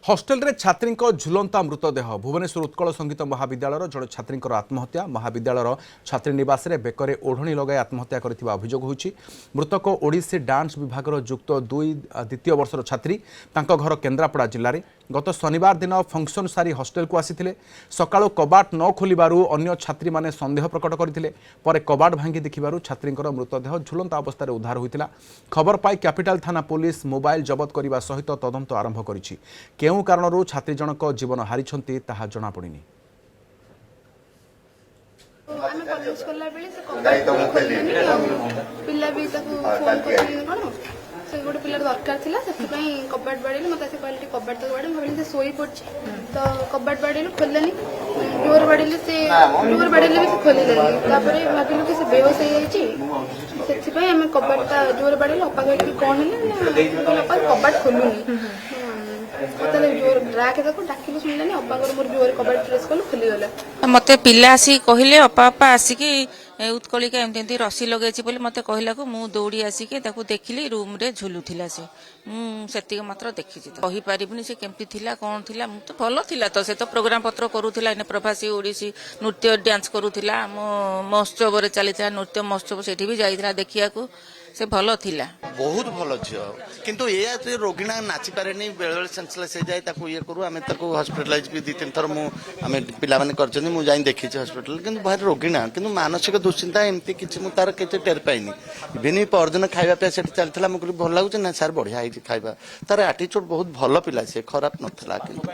Hostel रे छात्री झुलंता मृतदेह भुवनेश्वर उत्कल संगीत महाविद्यालय जड़े छात्री आत्महत्या महाविद्यालय छात्री निवास में बेकरे ओढ़णी लगाई आत्महत्या करथिबा अभियोग होईछि। मृतक ओडिसी डांस विभाग युक्त 2 द्वितीय वर्षर छात्री तांको घर केन्द्रापड़ा जिले में गत शनिवार दिन फंक्शन सारी हॉस्टेल को आसीथिले। सकाळो कबाट न खोलिबारु अन्य छात्री माने संदेह प्रकट करथिले। परे कबाट भांगी देखिबारु छात्रींकर मृतदेह झुलंता अवस्था उद्धार होइतिला। खबर पाई कैपिटल थाना पुलिस मोबाइल जबत करने सहित तदंत आरंभ करिछि। केउ कारणरू छात्री जनक जीवन हारिछंती ताहा जଣା पड़िनी। आमे कॉलेज करला बेले से कॉलेज खोललेनी पिल्ला भी ताको फोन करनी कोन से गोटे पिल्ला दरकार थिला सेति पई कबाट बाडीले मते से क्वालिटी कबाट तो बाडी भाबिले से सोई पड़छि तो कबाट बाडीले खोललेनी डोर बाडीले से खोलिलेनी तापरे भाबिलु कि से बेहोश हो जाईछि सेति पई आमे कबाटटा जोर बाडीले अपा कहली कोन हेले अपा कबाट खोलुनी जोर ड्राके तक डाकिलु सुनलेनी अपा मोर जोर कबाट प्रेस कलु खुली गला मते पिल्ला आसी कहले अपा आसिकी उत्कलिका एमती रसी लगे बोले मत कहला को मु दौड़ी आसिके देखिली रूम रे झुलुथिला से से मात्र देखी कही पारिबुनी से केमती थिला कौन थिला मु तो भल थिला तो से तो प्रोग्राम पत्र करूथिला इन प्रवासी ओडिसी नृत्य डांस करूथिला महोत्सव रे चलीथा नृत्य महोत्सव सेठी भी जाइथिला देखिया को से भल थिला बहुत भल झियो किंतु ये रोगिणा नाची पारेनी बेले बेले सेंसलेस हो जाए ताको ये करू आमे ताको हॉस्पिटलाइज भी 2-3 थर मु आमे पिला माने करछनी मु जाई देखि छ हॉस्पिटल किंतु बाहर रोगिणा किंतु मानसिक दुश्चिंता एमती किछि मु तार केते टेर पाइनी बिनी परदिन खाइबा पे सेट चलथला मु कहली भल लागु ना सर बढ़िया आइ खाइबा तार एटीट्यूड बहुत भल पिला से खराब नथला किंतु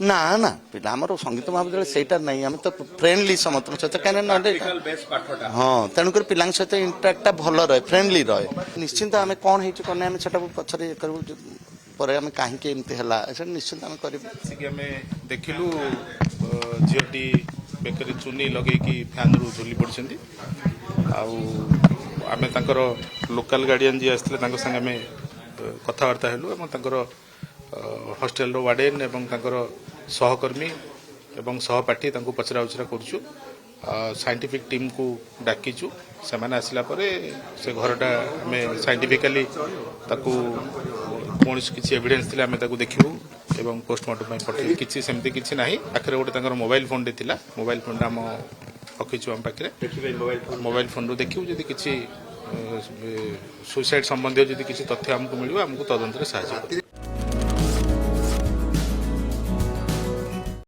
ना ना पिला हमर संगीत महाविद्यालय सेटा नहीं हम तो फ्रेंडली समस्त सहित क्या हाँ तेणुक पिला सहित इंटराक्टा भल रहे फ्रेंडली रहे निश्चिंत आम कौन होने आम से पचर करें आम कहीं निश्चिंत आम कर देखिलु झीटी बेकरी चुनी लगे फैन रु झुली पड़ती आम लोकल गार्डियन जी आसते संगे कथबार्ता हेलु हॉस्टेल वार्डेन एवं सहकर्मी एवं सहपाठी पचरा उचरा करुचु साइंटिफिक टीम को डाकिचु से मैंने आसला परे से घरटा आम साइंटिफिकली कौन किसी एविडेंस थी आम देखू एवं पोस्टमार्टम पठे किसी सेमती किसी ना पाखे गोटे मोबाइल फोन टे थिला मोबाइल फोन आम रखीचु आम पाखे मोबाइल फोन रू देखू जदि किसी सुसाइड संबंधी जदि किसी तथ्य आमको मिले आमको तदंत साहाय्य